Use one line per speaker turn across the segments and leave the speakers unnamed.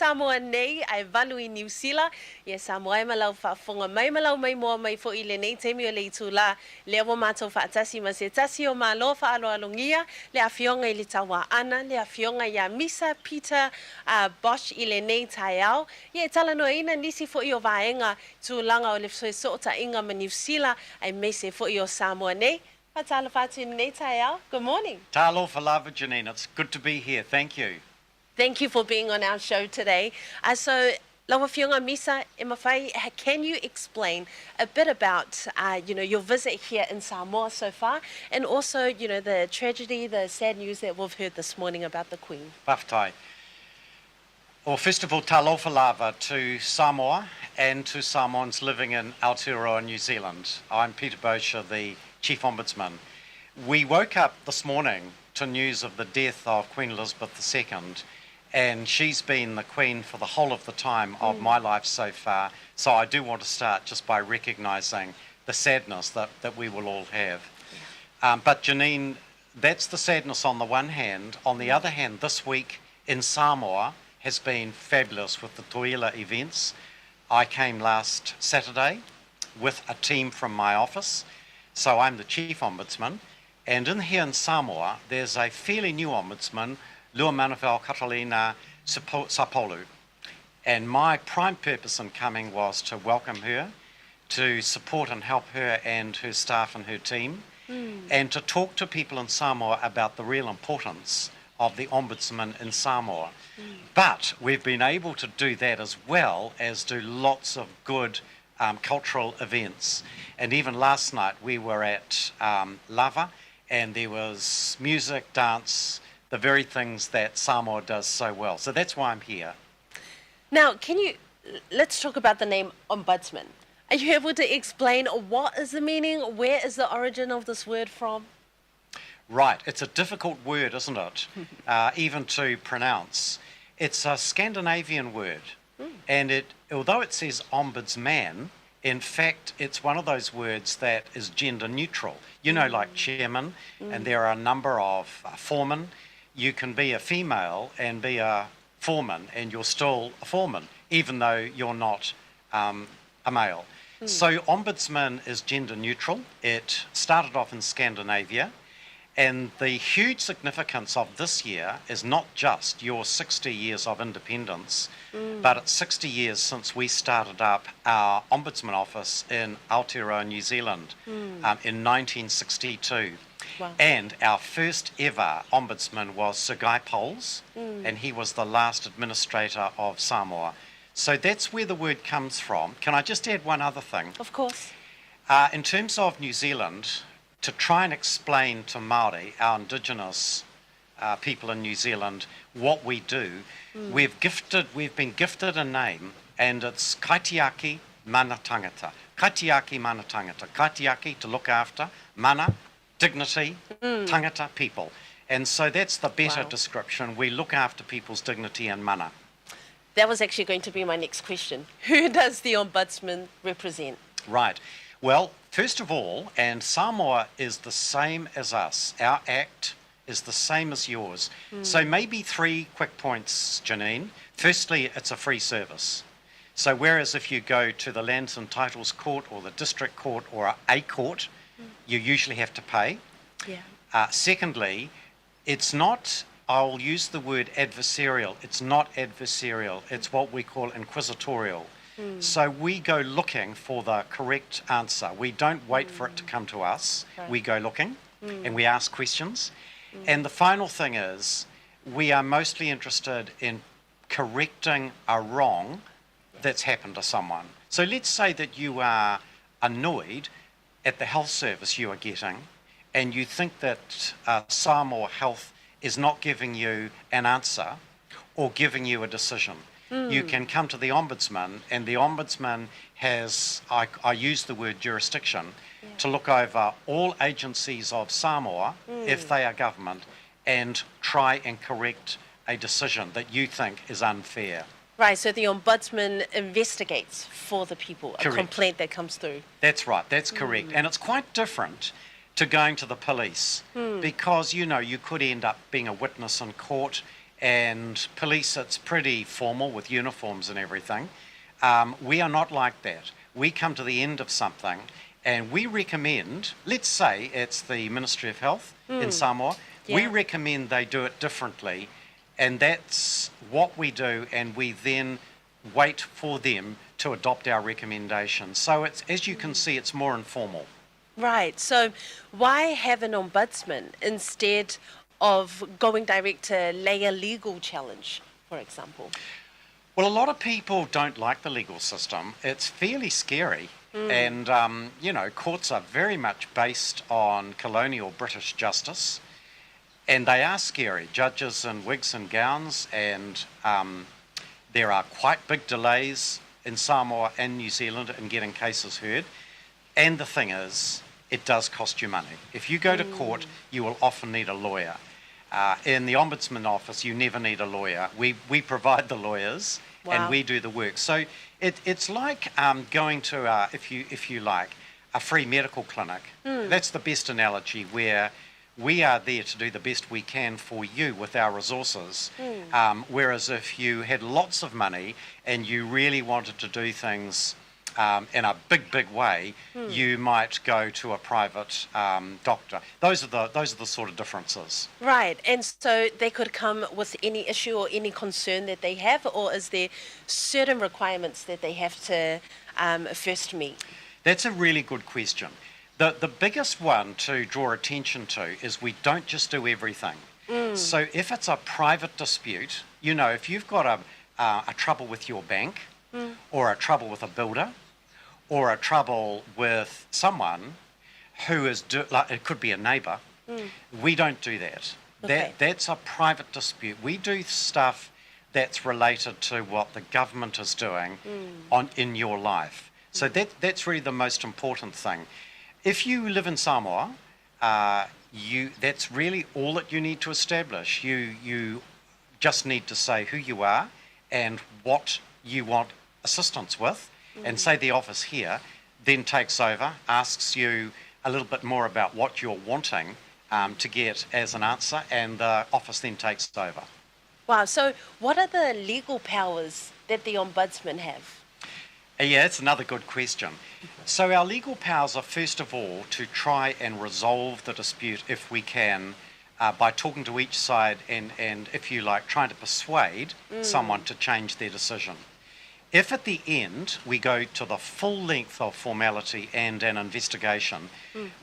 Samoa nei, ai walu I New Zealand. Ia Samoa e malau whaafonga mai malau mai moa mai fo I le nei temi o le itu la. Le awa mātou whaatasi ma se tasi o malo whaalongia. Le awhionga I le tawa ana, le awhionga ia Misa, Peter, Bosh I le nei tai au. Ia tala no ina nisi fo I o vaenga tūlanga o le soeta inga ma New Zealand. Ai me se fo I o Samoa nei. Good morning.
Talo for love, Janine. It's good to be here. Thank you.
Thank you for being on our show today. So, Lawa Whionga Misa, Emawhai, can you explain a bit about, your visit here in Samoa so far, and also, the tragedy, the sad news that we've heard this morning about the Queen?
Paftai. Well, first of all, talo for lava to Samoa and to Samoans living in Aotearoa, New Zealand. I'm Peter Boshier, the Chief Ombudsman. We woke up this morning to news of the death of Queen Elizabeth II, and she's been the Queen for the whole of the time of my life so far. So I do want to start just by recognising the sadness that we will all have. Yeah. But Janine, that's the sadness on the one hand. On the other hand, this week in Samoa has been fabulous with the Toila events. I came last Saturday with a team from my office. So I'm the Chief Ombudsman, and here in Samoa, there's a fairly new Ombudsman, Lua Manawhau Catalina Sapolu. And my prime purpose in coming was to welcome her, to support and help her and her staff and her team, and to talk to people in Samoa about the real importance of the Ombudsman in Samoa. But we've been able to do that as well as do lots of good cultural events. And even last night we were at Lava, and there was music, dance, the very things that Samoa does so well. So that's why I'm here.
Now, let's talk about the name Ombudsman. Are you able to explain what is the meaning? Where is the origin of this word from?
Right, it's a difficult word, isn't it? Even to pronounce. It's a Scandinavian word. And although it says ombudsman, in fact, it's one of those words that is gender neutral. Like chairman, and there are a number of foremen. You can be a female and be a foreman, and you're still a foreman, even though you're not a male. So ombudsman is gender neutral. It started off in Scandinavia. And the huge significance of this year is not just your 60 years of independence, but it's 60 years since we started up our Ombudsman office in Aotearoa, New Zealand in 1962. Wow. And our first ever Ombudsman was Sir Guy Poles, and he was the last administrator of Samoa. So that's where the word comes from. Can I just add one other thing?
Of course.
In terms of New Zealand, to try and explain to Māori, our indigenous people in New Zealand, what we do, we've been gifted a name, and it's Kaitiaki Mana Tangata. Kaitiaki Mana Tangata. Kaitiaki, to look after, mana, dignity, tangata, people. And so that's the better description. We look after people's dignity and mana.
That was actually going to be my next question. Who does the Ombudsman represent?
Right. Well, first of all, and Samoa is the same as us. Our act is the same as yours. So maybe 3 quick points, Janine. Firstly, it's a free service. So whereas if you go to the Lands and Titles Court or the District Court or a court, you usually have to pay. Yeah. Secondly, it's not, I'll use the word adversarial. It's not adversarial. It's what we call inquisitorial. So we go looking for the correct answer. We don't wait for it to come to us. Right. We go looking and we ask questions. And the final thing is, we are mostly interested in correcting a wrong that's happened to someone. So let's say that you are annoyed at the health service you are getting, and you think that Samoa Health is not giving you an answer or giving you a decision. You can come to the Ombudsman, and the Ombudsman has, I use the word jurisdiction, to look over all agencies of Samoa, if they are government, and try and correct a decision that you think is unfair.
Right, so the Ombudsman investigates for the people,
Correct.
A complaint that comes through.
That's right, that's correct. And it's quite different to going to the police because, you could end up being a witness in court and police, it's pretty formal with uniforms and everything. We are not like that. We come to the end of something and we recommend, let's say it's the Ministry of Health in Samoa, we recommend they do it differently, and that's what we do, and we then wait for them to adopt our recommendations. So it's, as you can see, it's more informal.
Right. So why have an ombudsman instead of going direct to lay a legal challenge, for example?
Well, a lot of people don't like the legal system. It's fairly scary. And, courts are very much based on colonial British justice, and they are scary. Judges in wigs and gowns, and there are quite big delays in Samoa and New Zealand in getting cases heard. And the thing is, it does cost you money. If you go to court, you will often need a lawyer. In the Ombudsman office, you never need a lawyer. We provide the lawyers, and we do the work. So it's like going to, if you like, a free medical clinic. That's the best analogy, where we are there to do the best we can for you with our resources. Whereas if you had lots of money and you really wanted to do things in a big way, you might go to a private doctor. Those are the sort of differences.
Right, and so they could come with any issue or any concern that they have, or is there certain requirements that they have to first meet?
That's a really good question. The biggest one to draw attention to is we don't just do everything. So if it's a private dispute, if you've got a trouble with your bank, or a trouble with a builder, or a trouble with someone who is, it could be a neighbour, we don't do that.
Okay.
That's a private dispute. We do stuff that's related to what the government is doing in your life. So that's really the most important thing. If you live in Samoa, that's really all that you need to establish. You just need to say who you are and what you want assistance with, and say the office here then takes over, asks you a little bit more about what you're wanting to get as an answer, and the office then takes over.
Wow, so what are the legal powers that the Ombudsman have?
Yeah, that's another good question. So our legal powers are, first of all, to try and resolve the dispute if we can, by talking to each side and, if you like, trying to persuade someone to change their decision. If at the end we go to the full length of formality and an investigation,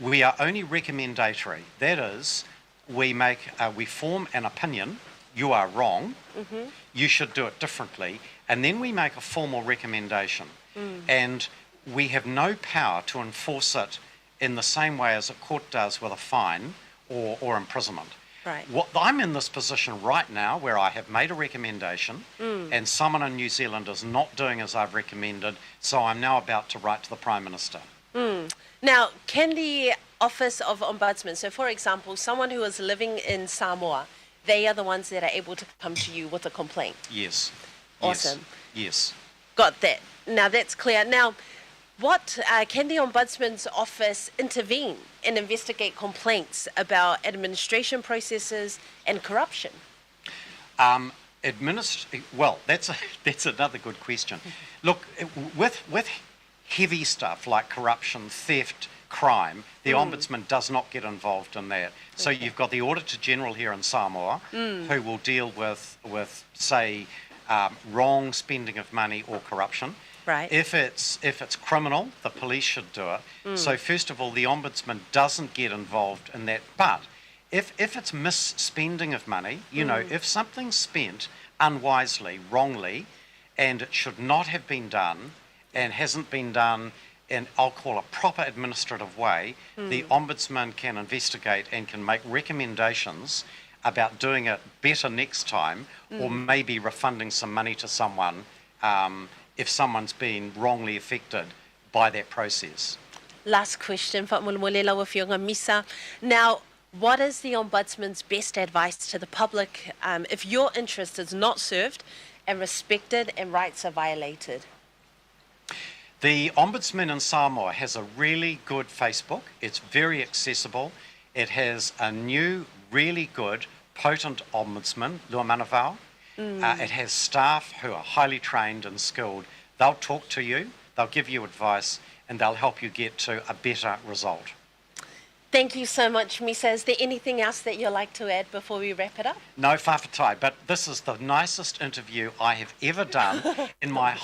we are only recommendatory. That is, we form an opinion, you are wrong, you should do it differently, and then we make a formal recommendation. And we have no power to enforce it in the same way as a court does with a fine or imprisonment.
Right.
I'm in this position right now where I have made a recommendation and someone in New Zealand is not doing as I've recommended, so I'm now about to write to the Prime Minister.
Now, can the Office of Ombudsman, so for example, someone who is living in Samoa, they are the ones that are able to come to you with a complaint?
Yes.
Awesome.
Yes.
Got that. Now that's clear. Now, what can the Ombudsman's office intervene and investigate complaints about administration processes and corruption?
Well, that's another good question. Look, with heavy stuff like corruption, theft, crime, the Ombudsman does not get involved in that. So you've got the Auditor General here in Samoa who will deal with say, wrong spending of money or corruption.
Right.
If it's criminal, the police should do it. So first of all, the Ombudsman doesn't get involved in that. But if it's misspending of money, if something's spent unwisely, wrongly, and it should not have been done and hasn't been done in, I'll call, a proper administrative way, the Ombudsman can investigate and can make recommendations about doing it better next time, or maybe refunding some money to someone if someone's been wrongly affected by that process.
Last question, Misa. Now, what is the Ombudsman's best advice to the public if your interest is not served and respected and rights are violated?
The Ombudsman in Samoa has a really good Facebook. It's very accessible. It has a new, really good potent ombudsman, Lua Manavao. It has staff who are highly trained and skilled. They'll talk to you, they'll give you advice, and they'll help you get to a better result.
Thank you so much, Misa. Is there anything else that you'd like to add before we wrap it up?
No whawhatai, but this is the nicest interview I have ever done in my